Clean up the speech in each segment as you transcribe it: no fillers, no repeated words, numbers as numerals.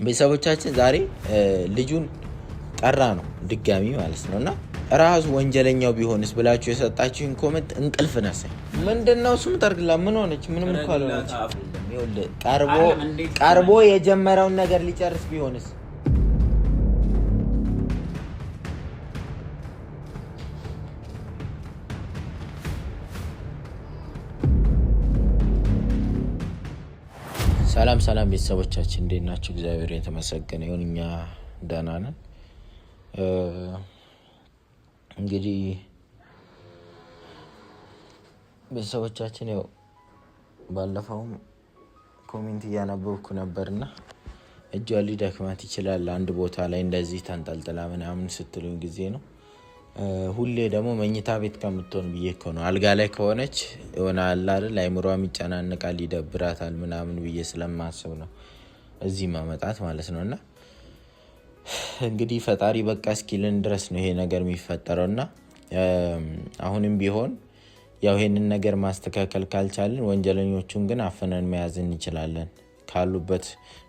ቤተሰቦቻችን ዛሬ ልጁን ጠራ ነው ድጋሚ ማለት ነውና ራሱ ወንጀለኛው ቢሆንስ ብላችሁ የሰጣችሁን ኮሜንት እንቅልፍ ነሳኝ። ምንድነው እሱም ጠርግላ ምን ሆነች? ምንም እኮ አልሆነች። ቀርቦ የጀመረውን ነገር ሊጨርስ ቢሆንስ? ሰላም ቤተሰቦቻችን እንዴት ናችሁ? እግዚአብሔር የተመሰገነ ይሁን፣ እኛ ደህና ነን። እንግዲህ ቤተሰቦቻችን ያው ባለፈውም ኮሜንት እያነበብኩ ነበርና እጇ ሊደክማት ይችላል አንድ ቦታ ላይ እንደዚህ ተንጠልጥላ ምናምን ስትሉኝ ጊዜ ነው። ሁሌ ደግሞ መኝታ ቤት ከምትሆን ብዬ እኮ ነው። አልጋ ላይ ከሆነች የሆነ አለ አይደል አይምሮዋም ይጨናነቃል፣ ይደብራታል ምናምን ብዬ ስለማስብ ነው እዚህ ማመጣት ማለት ነውና እንግዲህ ፈጣሪ በቃ እስኪልን ድረስ ነው ይሄ ነገር የሚፈጠረውና አሁንም ቢሆን ያው ይሄንን ነገር ማስተካከል ካልቻልን ወንጀለኞቹን ግን አፈነን መያዝ እንችላለን። ካሉበት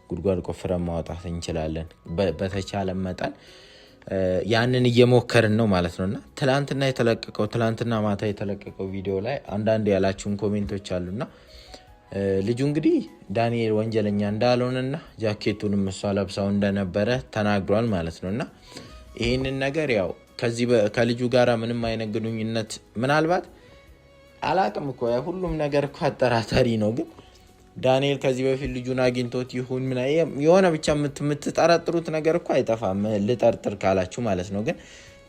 ጉድጓድ ቆፍረን ማውጣት እንችላለን። በተቻለ መጠን ያንን እየሞከርን ነው ማለት ነውና ትላንትና ማታ የተለቀቀው ቪዲዮ ላይ አንዳንድ ያላችሁን ኮሜንቶች አሉና ልጁ እንግዲህ ዳንኤል ወንጀለኛ እንዳልሆነና ጃኬቱንም እሷ ለብሳው እንደነበረ ተናግሯል ማለት ነውና ይሄንን ነገር ያው ከልጁ ጋራ ምንም አይነት ግንኙነት ምናልባት አላቅም እኮ ሁሉም ነገር እኮ አጠራጣሪ ነው። ግን ዳንኤል ከዚህ በፊት ልጁን አግኝቶት ይሁን ምን የሆነ ብቻ የምትጠረጥሩት ነገር እኮ አይጠፋም ልጠርጥር ካላችሁ ማለት ነው። ግን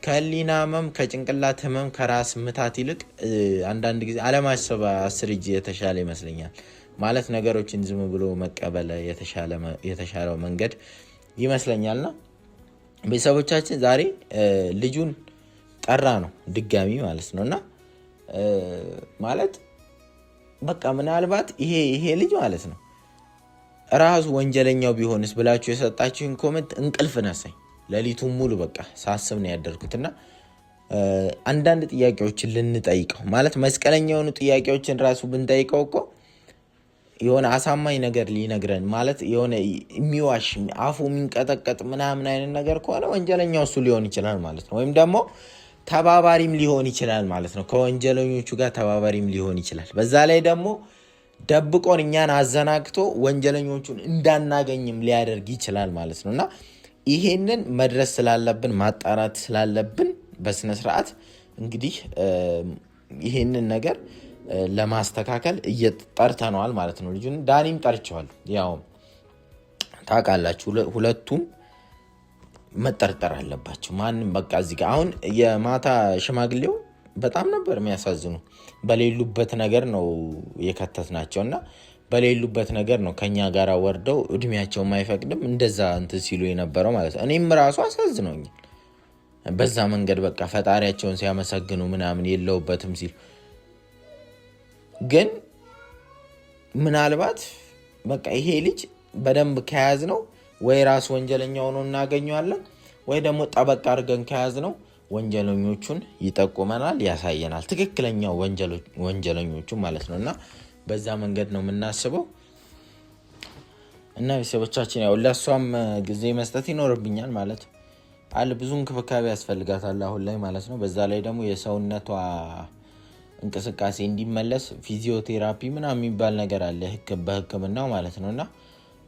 ከህሊና ህመም፣ ከጭንቅላት ህመም፣ ከራስ ምታት ይልቅ አንዳንድ ጊዜ አለማሰብ 10 እጅ የተሻለ ይመስለኛል። ማለት ነገሮችን ዝም ብሎ መቀበል የተሻለው መንገድ ይመስለኛልና ቤተሰቦቻችን ዛሬ ልጁን ጠራ ነው ድጋሚ ማለት ነውና ማለት በቃ ምናልባት ይሄ ልጅ ማለት ነው ራሱ ወንጀለኛው ቢሆንስ ብላችሁ የሰጣችሁን ኮሜንት እንቅልፍ ነሳኝ። ሌሊቱን ሙሉ በቃ ሳስብ ነው ያደርኩትና አንዳንድ ጥያቄዎችን ልንጠይቀው ማለት መስቀለኛ የሆኑ ጥያቄዎችን ራሱ ብንጠይቀው እኮ የሆነ አሳማኝ ነገር ሊነግረን ማለት የሆነ የሚዋሽ አፉ የሚንቀጠቀጥ ምናምን አይነት ነገር ከሆነ ወንጀለኛው እሱ ሊሆን ይችላል ማለት ነው። ወይም ደግሞ ተባባሪም ሊሆን ይችላል ማለት ነው። ከወንጀለኞቹ ጋር ተባባሪም ሊሆን ይችላል። በዛ ላይ ደግሞ ደብቆን እኛን አዘናግቶ ወንጀለኞቹን እንዳናገኝም ሊያደርግ ይችላል ማለት ነውና ይሄንን መድረስ ስላለብን ማጣራት ስላለብን በስነ ስርዓት እንግዲህ ይሄንን ነገር ለማስተካከል እየጠርተነዋል ማለት ነው። ልጁን ዳኒም ጠርቸዋል። ያው ታውቃላችሁ ሁለቱም መጠርጠር አለባቸው። ማንም በቃ እዚህ ጋር አሁን የማታ ሽማግሌው በጣም ነበር የሚያሳዝኑ። በሌሉበት ነገር ነው የከተትናቸውና በሌሉበት ነገር ነው ከኛ ጋር ወርደው እድሜያቸው ማይፈቅድም እንደዛ እንትን ሲሉ የነበረው ማለት ነው። እኔም ራሱ አሳዝነውኛል በዛ መንገድ በቃ ፈጣሪያቸውን ሲያመሰግኑ ምናምን የለውበትም ሲሉ። ግን ምናልባት በቃ ይሄ ልጅ በደንብ ከያዝ ነው ወይ ራስ ወንጀለኛ ሆኖ እናገኘዋለን ወይ ደግሞ ጠበቅ አድርገን ከያዝ ነው ወንጀለኞቹን ይጠቁመናል፣ ያሳየናል ትክክለኛው ወንጀለኞቹ ማለት ነውና በዛ መንገድ ነው የምናስበው። እና ቤተሰቦቻችን ያው ለሷም ጊዜ መስጠት ይኖርብኛል ማለት አለ። ብዙ እንክብካቤ ያስፈልጋታል አሁን ላይ ማለት ነው። በዛ ላይ ደግሞ የሰውነቷ እንቅስቃሴ እንዲመለስ ፊዚዮቴራፒ ምናምን የሚባል ነገር አለ በሕክምናው ማለት ነውና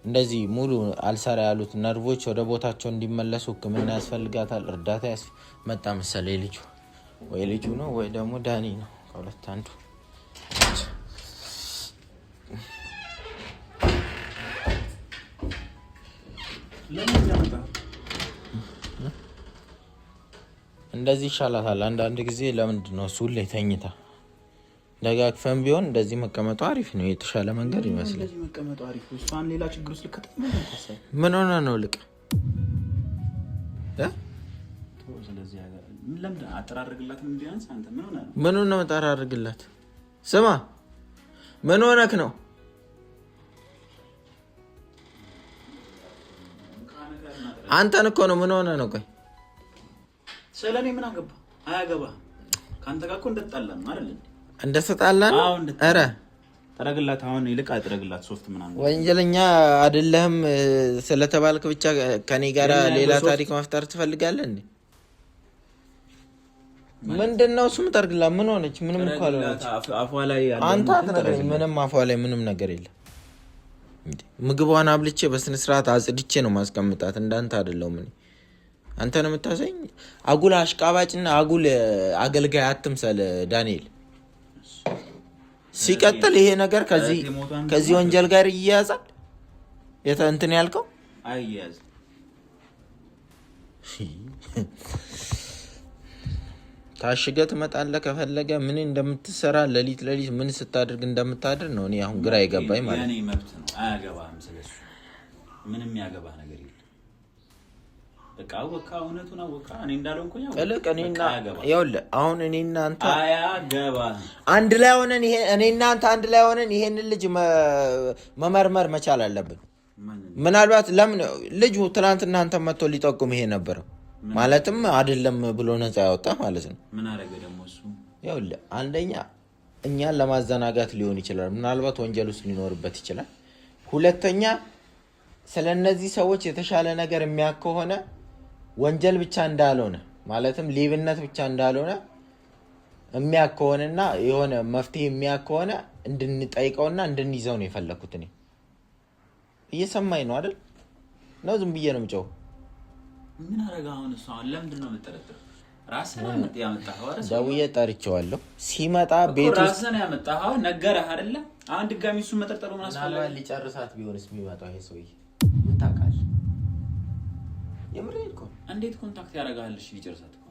እንደዚህ ሙሉ አልሰራ ያሉት ነርቮች ወደ ቦታቸው እንዲመለሱ ሕክምና ያስፈልጋታል። እርዳታ መጣ መሰለኝ ልጁ ወይ ልጁ ነው ወይ ደግሞ ዳኒ ነው ከሁለት አንዱ። እንደዚህ ይሻላታል አንዳንድ ጊዜ። ለምንድን ነው እሱ ላይ ተኝታ ደጋግፈን ቢሆን እንደዚህ መቀመጡ አሪፍ ነው፣ የተሻለ መንገድ ይመስላል። እንደዚህ መቀመጡ አሪፍ ነው። እሷን ሌላ ችግር ውስጥ ልከተል ምን ሆነ ነው ልቅ ስለዚህ ምን ለምን አጠራርግላት? ምን ቢያንስ አንተ ምን ሆነ ነው? ምን ሆነ አጠራርግላት? ስማ ምን ሆነክ ነው? አንተን እኮ ነው። ምን ሆነ ነው? ቆይ ስለኔ ምን አገባ? አያገባ ካንተ ጋር እኮ እንደተጣላን አይደል? እንደተጣላን? አረ ጠረግላት አሁን ይልቅ አጥረግላት ሶፍት ምናምን ወንጀለኛ አይደለህም ስለተባልክ ብቻ ከኔ ጋር ሌላ ታሪክ መፍጠር ትፈልጋለህ እንዴ? ምንድነው እሱም ጠርግላት ምን ሆነች? ምንም እኮ አልሆነች። አፏ ላይ ያለው አንተ አትነግረኝ። ምንም አፏ ላይ ምንም ነገር የለም። ምግቧን አብልቼ በስነ ስርዓት አጽድቼ ነው ማስቀምጣት። እንዳንተ አይደለም። እኔ አንተ ነው የምታሰኝ። አጉል አሽቃባጭና አጉል አገልጋይ አትምሰል ዳንኤል። ሲቀጥል ይሄ ነገር ከዚህ ወንጀል ጋር ይያያዛል። እንትን ያልከው አይያዝ ታሽገህ ትመጣለህ። ከፈለገ ምን እንደምትሰራ ለሊት ምን ስታደርግ እንደምታድር ነው እኔ አሁን ግራ ይገባኝ ማለት ነው። ያኔ መብት ነው። አያገባህም። ስለሱ ምንም ያገባህ ነገር የለም። በቃ ወካ እውነቱን አወካ። እኔ እንዳልሆንኩኝ ይኸውልህ አሁን እኔና አንተ አያገባህም። አንድ ላይ ሆነን እኔና አንተ አንድ ላይ ሆነን ይሄንን ልጅ መመርመር መቻል አለብን። ምናልባት ለምን ልጁ ትናንትና አንተ መጥቶ ሊጠቁም ይሄ ነበረው ማለትም አይደለም ብሎ ነፃ ያወጣ ማለት ነው። ምን አረገ ደግሞ እሱ? ይኸውልህ አንደኛ እኛን ለማዘናጋት ሊሆን ይችላል። ምናልባት ወንጀል ውስጥ ሊኖርበት ይችላል። ሁለተኛ ስለነዚህ ሰዎች የተሻለ ነገር የሚያውቅ ከሆነ ወንጀል ብቻ እንዳልሆነ ማለትም ሌብነት ብቻ እንዳልሆነ የሚያውቅ ከሆነና የሆነ መፍትሄ የሚያውቅ ከሆነ እንድንጠይቀውና እንድንይዘው ነው የፈለኩት። እኔ እየሰማኝ ነው አይደል? ነው ዝም ብዬ ነው የምጨው። ምን አረጋ? አሁን እሱ ለምንድን ነው የምትጠረጥረው? ራስህን ያመጣኸው አይደል? ደውዬ ጠርቼዋለሁ። ሲመጣ ቤት ውስጥ ራስህን ያመጣኸው ነገርህ አይደለ? አሁን ድጋሚ እሱን መጠርጠሩ ምን አስፈለገ? ሊጨርሳት ቢሆንስ የሚመጣው ይሄ ሰውዬ ምን ታውቃለህ? የምሬን እኮ እንዴት ኮንታክት ያደርጋል? እሺ ሊጨርሳት እኮ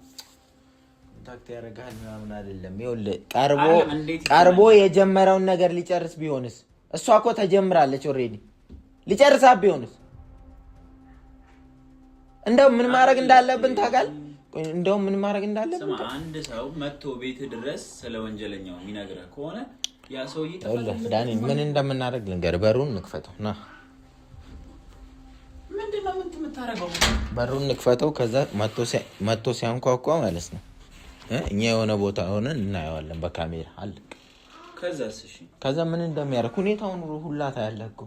ኮንታክት ያደርጋል ምናምን አይደለም። ይኸውልህ ቀርቦ የጀመረውን ነገር ሊጨርስ ቢሆንስ? እሷ እኮ ተጀምራለች ኦልሬዲ። ሊጨርሳት ቢሆንስ? እንደው ምን ማድረግ እንዳለብን ታውቃለህ? እንደው ምን ማድረግ እንዳለብን አንድ ሰው መጥቶ ቤት ድረስ ስለ ወንጀለኛው የሚነግርህ ከሆነ ያ ሰውዬ ዳኒ ምን እንደምናደርግ ልንገርህ። በሩን እንክፈተው ና። ምንድነው የምታረገው? በሩን እንክፈተው። ከዛ መጥቶ ሲያንኳኳ ማለት ነው እኛ የሆነ ቦታ ሆነን እናየዋለን በካሜራ አለ። ከዛስ? እሺ ከዛ ምን እንደሚያደርግ ሁኔታውን ሁላ ታያለህ እኮ።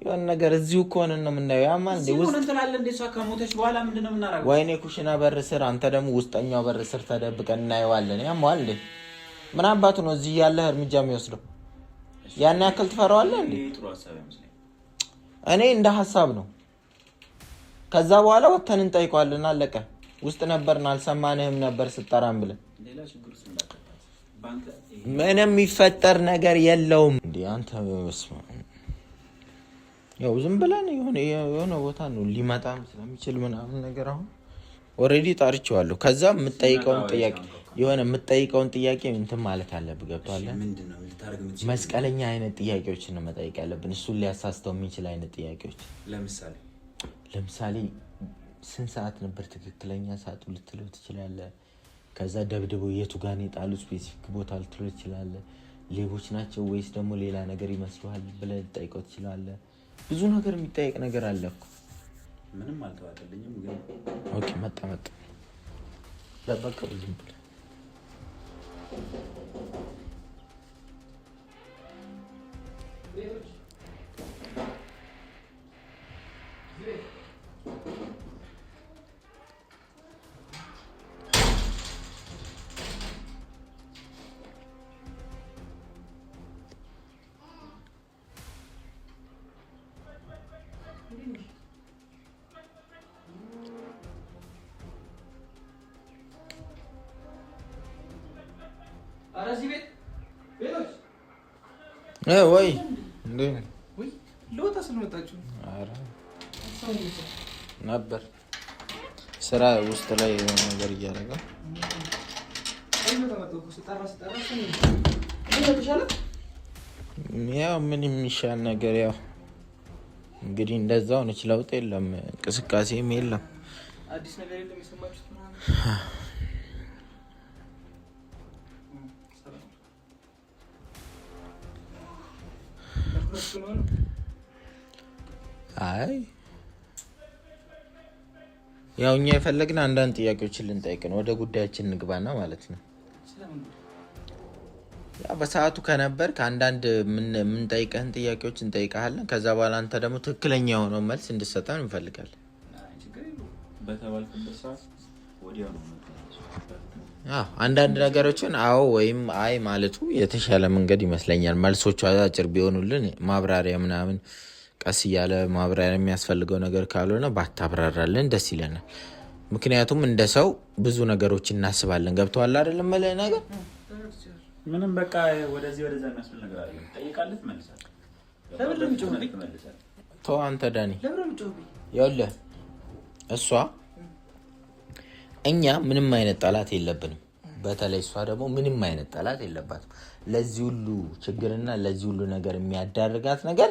የሆነ ነገር እዚሁ እኮ ሆነን ነው የምናየው። ያማል እንደ ውስጥ እንትላለን እንደ እሷ ከሞተች በኋላ ምንድነው የምናደርገው? ወይኔ ኩሽና በር ስር፣ አንተ ደግሞ ውስጠኛው በር ስር ተደብቀን እናየዋለን። ያማል እንደ ምን አባቱ ነው እዚህ ያለህ እርምጃ የሚወስደው? ያን ያክል ትፈራዋለህ እንዴ? ጥሩ ሐሳብ አይመስለኝም። እኔ እንደ ሐሳብ ነው። ከዛ በኋላ ወተን እንጠይቀዋለን። አለቀ። ውስጥ ነበርና አልሰማንህም ነበር ስጠራም ብለን ሌላ ችግር ውስጥ እንዳትገባ። ባንተ ምንም የሚፈጠር ነገር የለውም እንዴ አንተ በስመ ያው ዝም ብለን የሆነ ቦታ ነው ሊመጣም ስለሚችል ምናምን ነገር አሁን ኦሬዲ ጣርቼዋለሁ። ከዛ የምትጠይቀውን ጥያቄ እንትን ማለት አለብህ። ገብቶሃል? ምንድነው ልታረግ የምትችለው? መስቀለኛ አይነት ጥያቄዎችን ነው መጠየቅ ያለብን። እሱን ሊያሳስተው የሚችል አይነት ጥያቄዎች። ለምሳሌ ስንት ሰዓት ነበር ትክክለኛ ሰዓቱ ልትለው ትችላለህ። ከዛ ደብድበው የቱ ጋር ነው የጣሉት ስፔሲፊክ ቦታ ልትለው ትችላለህ። ሌቦች ናቸው ወይስ ደግሞ ሌላ ነገር ይመስሉሃል ብለህ ልጠይቀው ትችላለህ። ብዙ ነገር የሚጠይቅ ነገር አለ እኮ። ምንም አልተዋጠልኝም ግን ኦኬ መጣ ለበቀው ዝም ብለህ ወይ እንዴ ወይ ለወጣ ስለመጣችሁ ነበር ስራ ውስጥ ላይ የሆነ ነገር እያደረገ ያው ምን የሚሻል ነገር ያው እንግዲህ እንደዛው ነች። ለውጥ የለም፣ እንቅስቃሴም የለም። አዲስ ነገር የለም የሰማችሁት ማለት አይ ያው እኛ የፈለግን አንዳንድ ጥያቄዎችን ልንጠይቅ ነው። ወደ ጉዳያችን እንግባና ማለት ነው። ያ በሰዓቱ ከነበር ከአንዳንድ ምን ጠይቀህን ጥያቄዎች እንጠይቀሃለን። ከዛ በኋላ አንተ ደግሞ ትክክለኛ የሆነው መልስ እንድትሰጠን እንፈልጋለን። በተባልኩበት ሰዓት ወዲያው ነው። አንዳንድ ነገሮችን አዎ ወይም አይ ማለቱ የተሻለ መንገድ ይመስለኛል። መልሶቹ አጭር ቢሆኑልን ማብራሪያ ምናምን ቀስ እያለ ማብራሪያ የሚያስፈልገው ነገር ካልሆነ ባታብራራልን ደስ ይለናል። ምክንያቱም እንደ ሰው ብዙ ነገሮች እናስባለን። ገብቶሃል አይደለም? ማለት ነገር ምንም በቃ ወደዚህ ወደዛ የሚያስብል ነገር አለ። ጠይቃለህ መልሳለህ። ለምን ለምጮህብኝ መልሳለህ? ተው አንተ ዳኒ። ለምን ለምጮህብኝ? ይኸውልህ እሷ እኛ ምንም አይነት ጠላት የለብንም። በተለይ እሷ ደግሞ ምንም አይነት ጠላት የለባትም። ለዚህ ሁሉ ችግርና ለዚህ ሁሉ ነገር የሚያዳርጋት ነገር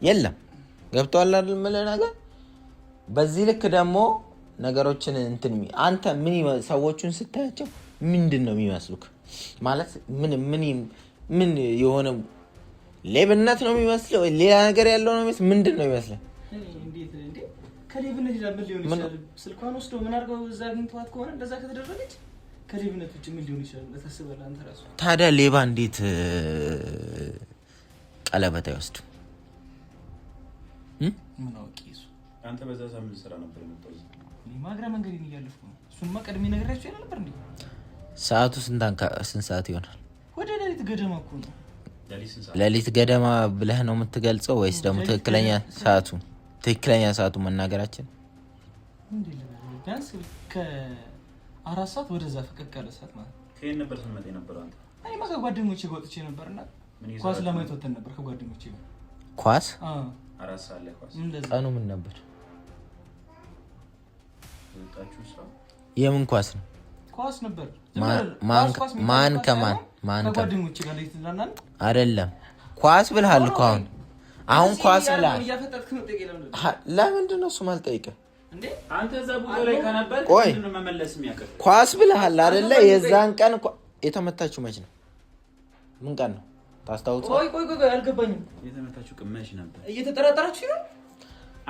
የለም። ገብቶሃል አይደል? ማለት ነገር በዚህ ልክ ደግሞ ነገሮችን አንተ ምን ሰዎችን ስታያቸው ምንድን ነው የሚመስሉክ? ማለት ምን የሆነ ሌብነት ነው የሚመስለው? ሌላ ነገር ያለው ነው የሚመስለው? ምንድን ነው የሚመስለው? እንዴ ከሌብነት ምን ሊሆን ይችላል? ስልኳን ወስዶ ምን አድርገው እዛ አግኝተዋት ከሆነ እንደዛ ከተደረገች ከሌብነት ውጭ ምን ሊሆን ይችላል? ለታስበላ አንተ ራሱ ታዲያ ሌባ እንዴት ቀለበት አይወስድም? ምን አውቄ እሱ አንተ በዛ ሳምንት ስራ ነበር የመጣው። ማግራ መንገድን እያለፍኩ ነው። እሱንማ ቀድሜ ነግሬያቸው ይላል ነበር እንዴ። ሰዓቱ ስንት ሰዓት ይሆናል? ወደ ሌሊት ገደማ እኮ ነው። ሌሊት ገደማ ብለህ ነው የምትገልጸው ወይስ ደግሞ ትክክለኛ ሰዓቱ መናገራችን? እንዴ ቢያንስ ከ4 ሰዓት ወደዛ ፈቀቅ ያለ ሰዓት ማለት ከየት ነበር ስንመጣ የነበረው አንተ? አይ ማጋ ጓደኞቼ ጋር ወጥቼ ነበርና ኳስ ለማየት ወጥተን ነበር ከጓደኞቼ ጋር። ኳስ? 4 ሰዓት ላይ ኳስ። ቀኑ ምን ነበር? ወጣችሁ ሰው የምን ኳስ ነው? ኳስ ነበር። ማን ከማን ከጓደኞቼ ጋር ላይ ተናናን አይደለም። ኳስ ብለሃል እኮ አሁን ኳስ ብለሃል። ለምንድን ነው እሱ ማልጠይቀህ እንዴ? አንተ እዛ ቦታ ላይ ከነበር ምንድነው መመለስ የሚያቀር? ኳስ ብለሃል አይደለ? የዛን ቀን የተመታችሁ መች ነው? ምን ቀን ነው ታስታውሳለህ? ቆይ አልገባኝም። የተመታችሁ ቀን መች ነበር? እየተጠራጠራችሁ ነው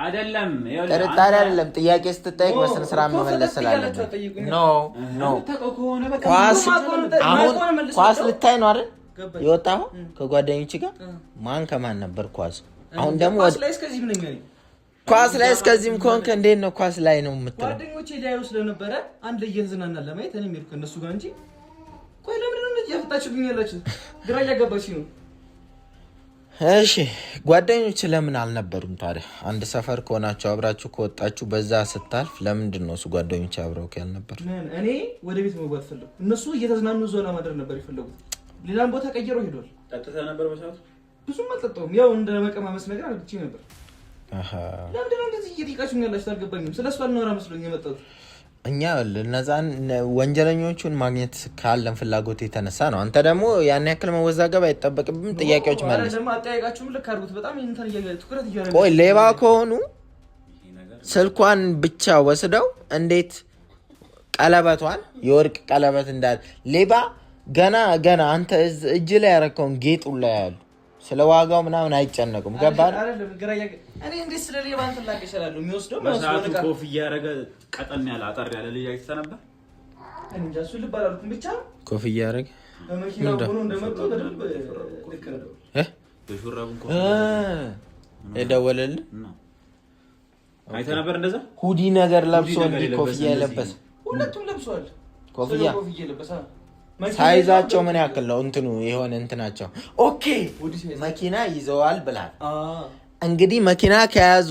አይደለም? ጥርጣሬ አይደለም። ጥያቄ ስትጠይቅ በስነ ስርዓት መመለስ ስላለብህ ኖ ኳስ ልታይ ነው አይደል የወጣኸው ከጓደኞች ጋር? ማን ከማን ነበር ኳስ? አሁን ደግሞ ኳስ ላይ እስከዚህም ከሆንክ እንዴት ነው ኳስ ላይ ነው የምትለው? ጓደኞቼ ላይ ስለነበረ አንድ ላይ እየተዝናናን ለማየት እኔም ሄድኩ ከእነሱ ጋር እንጂ። ቆይ ለምንድን ነው እንደዚህ ያፈጣችሁብኝ ያላችሁ? ግራ እያጋባችኝ ነው። እሺ ጓደኞች ለምን አልነበሩም ታዲያ? አንድ ሰፈር ከሆናችሁ አብራችሁ ከወጣችሁ በዛ ስታልፍ ለምንድን ነው እሱ ጓደኞች አብረው ያልነበሩ? እኔ ወደ ቤት መግባት ፈለኩ። እነሱ እየተዝናኑ ዞና ማደር ነበር የፈለጉት። ሌላም ቦታ ቀየረው ሄዷል። ጠጥተህ ነበር በሰዓቱ? ብዙም አልጠጣሁም። ያው እንደ መቀማመስ ነገር አልኩኝ ነበር። ለምንድን ነው እንደዚህ እየጠየቃችሁኝ ያላችሁት? አልገባኝም። ስለሱ አልኖራ መስሎኝ የመጣሁት። እኛ እነዛን ወንጀለኞቹን ማግኘት ካለን ፍላጎት የተነሳ ነው። አንተ ደግሞ ያን ያክል መወዛገብ አይጠበቅብም። ጥያቄዎች ማለት ነው። አጠያየቃችሁም ልክ አድርጉት። በጣም እንትን ትኩረት እያደረገ ቆይ ሌባ ከሆኑ ስልኳን ብቻ ወስደው እንዴት ቀለበቷን የወርቅ ቀለበት እንዳለ ሌባ ገና አንተ እጅ ላይ ያረከውን ጌጡ ላይ ያሉ ስለ ዋጋው ምናምን አይጨነቁም። ገባህ? እኔ እንዴት ስለ ሌባ እንትን ላቅ ይችላል? የሚወስደው በሰዓቱ ኮፍያ ያደረገ ቀጠን ያለ አጠር ያለ ልጅ አይተህ ነበር? እንጃ እሱ ልብ አላልኩም። ብቻ ኮፍያ ያደረገ በመኪናው ሆኖ እንደመጣ በደንብ ልክ ነው። በሹራቡን የደወለልህ አይተህ ነበር? እንደዛ ሁዲ ነገር ለብሶ እንዲህ ኮፍያ የለበሰ ሁለቱም ለብሰዋል። ኮፍያ ለበሰ። ሳይዛቸው ምን ያክል ነው? እንትኑ የሆነ እንትናቸው ኦኬ መኪና ይዘዋል ብላል። እንግዲህ መኪና ከያዙ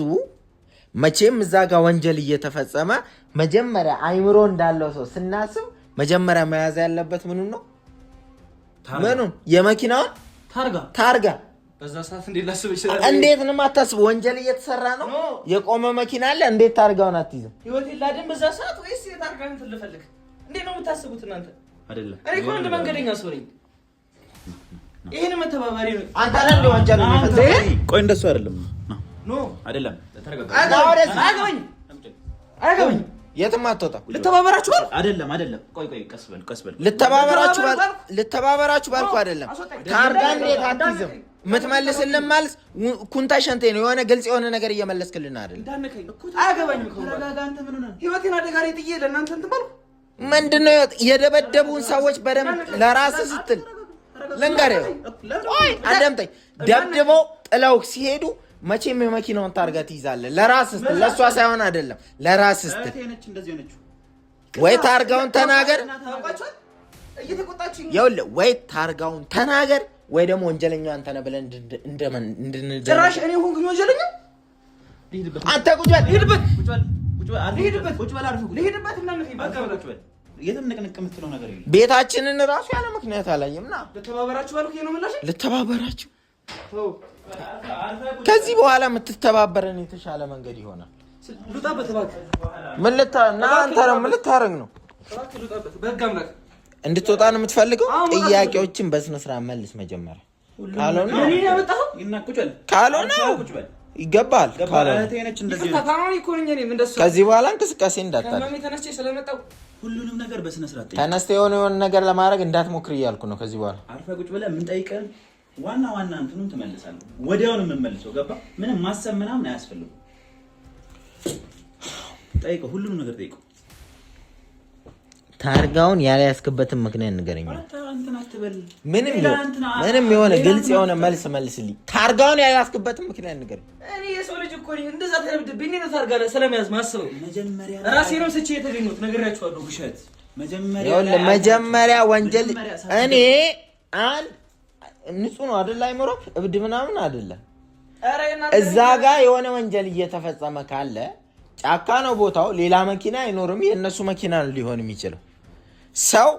መቼም እዛ ጋር ወንጀል እየተፈጸመ መጀመሪያ አይምሮ እንዳለው ሰው ስናስብ መጀመሪያ መያዝ ያለበት ምኑን ነው? ምኑን? የመኪናውን ታርጋ። በዛ ሰዓት እንዴት ላስብ ይችላል? እንዴት ነው የማታስበው? ወንጀል እየተሰራ ነው። የቆመ መኪና አለ። እንዴት ታርጋውን አትይዝም? ህይወቴ ላድን በዛ ሰዓት ወይስ የታርጋውን ትልፈልግ? እንዴት ነው የምታስቡት እናንተ? አይደለም እኔ እኮ እንደ መንገደኛ ሰው ነኝ። ይሄን መተባበሪ ነው። አንተ አንተ ወንጀል ነው የፈጸመው። ቆይ እንደሱ አይደለም። ኖ አይደለም። አያገባኝ የትም አትወጣም። ልተባበራችሁ አይደለም። ቆይ ቀስ በል ልተባበራችሁ ባልኩ አይደለም። ታርጋ እንዴት አትይዝም? የምትመልስልን ማለት ኩንታ ሸንቴ ነው። የሆነ ግልጽ የሆነ ነገር እየመለስክልን አይደለም። አያገባኝም እኮ ህይወቴን አደጋ ላይ ጥዬ ለእናንተ እንትን ባልኩ ምንድነው የደበደቡን ሰዎች በደንብ ለራስህ ስትል ልንገርህ ቆይ አዳምጠኝ ደብድበው ጥለው ሲሄዱ መቼም የመኪናውን ታርጋ ትይዛለህ ለራስህ ለሷ ሳይሆን አይደለም ለራስህ ወይ ታርጋውን ተናገር ይኸውልህ ወይ ታርጋውን ተናገር ወይ ደግሞ ወንጀለኛው አንተ ነህ ብለን ጭራሽ እኔ ሆንኩኝ ወንጀለኛ አንተ ቁጭ በል ሂድበት የትም ንቅንቅ የምትለው ነገር የለም ቤታችንን ራሱ ያለ ምክንያት አላየምና ልተባበራችሁ ባልኩ ነው ምላሽ ልተባበራችሁ ከዚህ በኋላ የምትተባበረን የተሻለ መንገድ ይሆናል ሉጣበት እባክህ ምን ልታረግ ነው እንድትወጣ ነው የምትፈልገው ጥያቄዎችን በስነ ስርዓት መልስ መጀመሪያ ካልሆነ ይገባል ከዚህ በኋላ እንቅስቃሴ እንዳታደርግ ሁሉንም ነገር በስነ ስርዓት ተነስተህ የሆነ ነገር ለማድረግ እንዳትሞክር እያልኩ ነው ከዚህ በኋላ አርፈህ ቁጭ ብለህ ምን ጠይቀን ዋና እንትኑን ትመልሳለህ ወዲያውኑ የምንመልሰው ገባ ምንም ማሰብ ምናምን አያስፈልግም ጠይቀው ሁሉንም ነገር ጠይቀው ታርጋውን ያለ ያስከበትን ምክንያት ንገረኝ ምንም የሆነ ግልጽ የሆነ መልስልኝ ታርጋውን ያለ ያስከበትን ምክንያት ንገረኝ እኔ የሰው ልጅ እኮ ነኝ እንደዛ ተረብድብኝ ነው ታርጋ ስለሚያዝ ማስበው መጀመሪያ ራሴ ነው ስቼ የተገኘሁት ነግሬያችኋለሁ ውሸት መጀመሪያ ወንጀል እኔ ንጹህ ነው አይደል አይምሮ እብድ ምናምን አይደለ እዛ ጋር የሆነ ወንጀል እየተፈጸመ ካለ ጫካ ነው ቦታው ሌላ መኪና አይኖርም የነሱ መኪና ነው ሊሆን የሚችለው ሰው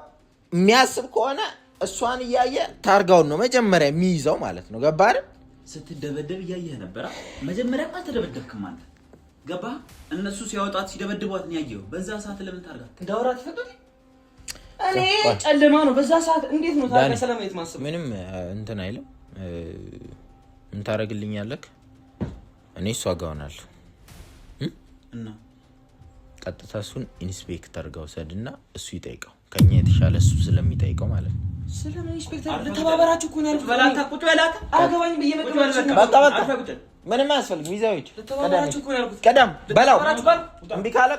የሚያስብ ከሆነ እሷን ያያየ ታርጋውን ነው መጀመሪያ የሚይዘው ማለት ነው ገባ አይደል ስትደበደብ ያያየ ነበር መጀመሪያ ተደበደብክም አንተ ገባ እነሱ ሲያወጣት ሲደበድቧት ነው ያየው በዛ ሰዓት ለምን ታርጋ ዳውራት ፈጥቶ እኔ ጨለማ ነው በዛ ሰዓት እንዴት ነው ታርጋ ሰላማዊት ማሰብ ምንም እንትን አይልም ምን ታረግልኛለህ እኔ እሷ ጋር ሆናለሁ እና ቀጥታ እሱን ኢንስፔክተር ጋር ወሰድና እሱ ይጠይቀው ከኛ የተሻለ እሱ ስለሚጠይቀው ማለት ነው ስለምን ኢንስፔክተር ለተባበራችሁ እኮ ነው ያልኩት ቁጭ በላታ አገባኝ በየመጡ በቃ ምንም አያስፈልግም ይዛውጭ ለተባበራችሁ እኮ ነው ያልኩት ቀደም በላው እምቢ ካለ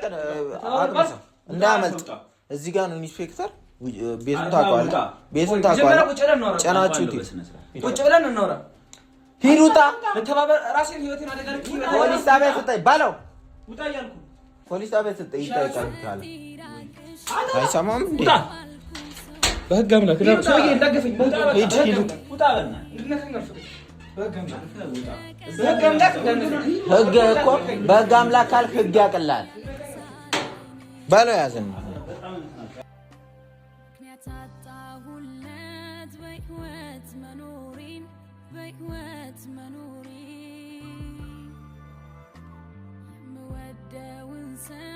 አቅምሰው እንዳያመልጥ እዚህ ጋር ነው ኢንስፔክተር ቤቱን ታውቀዋለህ ጨናችሁ ቁጭ ብለን እናውራ ሂሩታ ለተባበር ራሴን ህይወቴን አደጋ ልክ ፖሊስ ጣቢያ ስጠይ ባለው ውጣ ያልኩ ፖሊስ ጣቢያ ስጠይ ይጠይቃል ካለ አይሰማም እንዴ በህግ አምላክ ነው ሰውዬ እንዳገፈኝ ሂድ ውጣ በእና እንድነካኝ አልፈልግም በህግ አምላክ ህግ እኮ በህግ አምላክ ካልክ ህግ ያቀላል ባለው ያዘን مودة وانسان